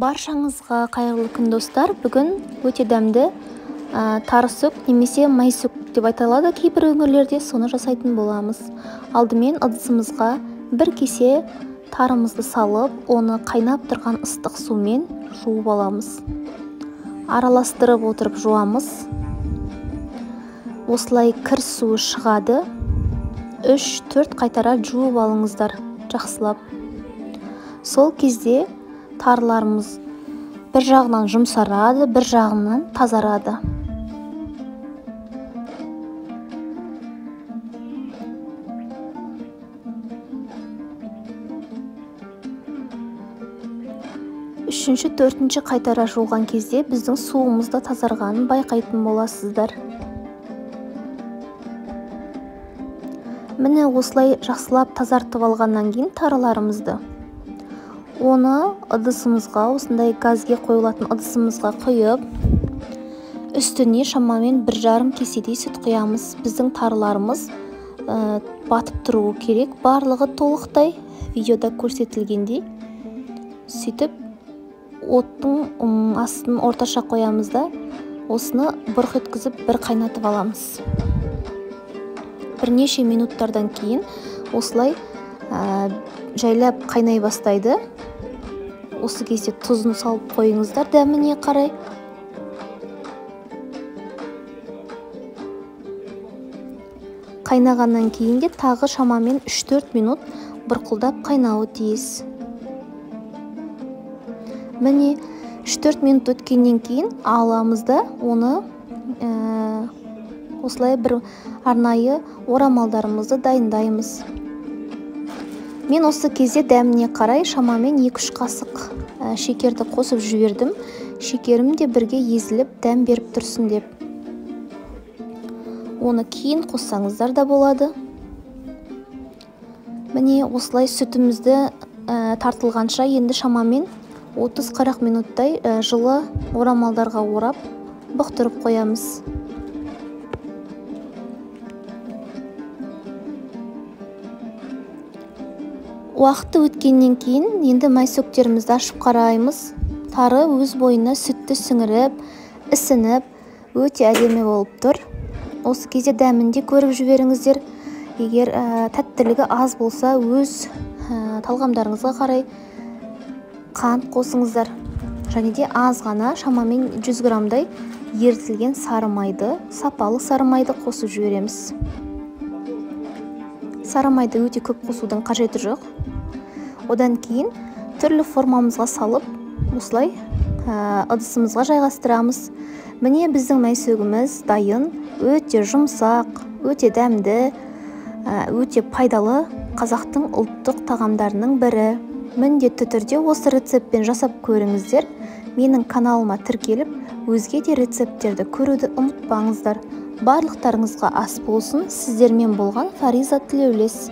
Баршаңызға қайырлы күн достар. Бүгін өте дәмді тарысүк немесе майсүк деп айтылады кейбір өңірлерде, соны жасайтын боламыз. Алдымен ыдысымызға бір кесе тарымызды салып, оны қайнап тұрған ыстық сумен жуып аламыз. Араластырып отырып жуамыз. Осылай кір суы шығады. 3-4 қайтара жуып алыңыздар жақсылап. Сол кезде тарларымыз бір жағынан жұмсарады, бір жағынан тазарады. Үшінші, төртінші қайтара жуған кезде біздің суымызда тазарғанын байқайтын боласыздар. Міне осылай жақсылап тазартып алғаннан кейін тарыларымызды оны ыдысымызға, осындай газге қойылатын ыдысымызға құйып, үстіне шамамен 1,5 кеседей сүт құямыз. Біздің тарыларымыз батып тұруы керек, барлығы толықтай видеода көрсетілгендей. Сөйтіп оттың астын орташа қоямыз да, осыны бұрқ еткізіп бір қайнатып аламыз. Бірнеше минуттардан кейін осылай жайлап қайнай бастайды. Осы кезде тұзын салып қойыңыздар дәміне қарай. Қайнағаннан кейін де тағы шамамен 3-4 минут бұрқылдап қайнауы тиіс. Міне 3-4 минут өткеннен кейін аламыз да оны осылай бір арнайы орамалдарымызды дайындаймыз. Мен осы кезде дәміне қарай шамамен 2-3 қасық шекерді қосып жібердім. Шекерім де бірге езіліп дәм беріп тұрсын деп. Оны кейін қоссаңыздар да болады. Міне осылай сүтімізді тартылғанша енді шамамен 30-40 минуттай жылы орамалдарға орап бұқтырып қоямыз. Уақыты өткеннен кейін енді майсөктерімізді ашып қараймыз. Тары өз бойына сүтті сіңіріп, ісініп, өте әдемі болып тұр. Осы кезде дәмінде көріп жіберіңіздер. Егер тәттілігі аз болса, өз талғамдарыңызға қарай қант қосыңыздар. Және де аз ғана шамамен 100 грамдай ерітілген сары майды, сапалы сары майды қосып жібереміз. Сары майды өте көп қосудың қажеті жоқ. Одан кейін түрлі формамызға салып, осылай ыдысымызға жайғастырамыз. Міне біздің майсөгіміз дайын, өте жұмсақ, өте дәмді, өте пайдалы қазақтың ұлттық тағамдарының бірі. Міндетті түрде осы рецептпен жасап көріңіздер. Менің каналыма тіркеліп, өзге де рецепттерді көруді ұмытпаңыздар. Барлықтарыңызға ас болсын. Сіздермен болған Фариза Тілеулес.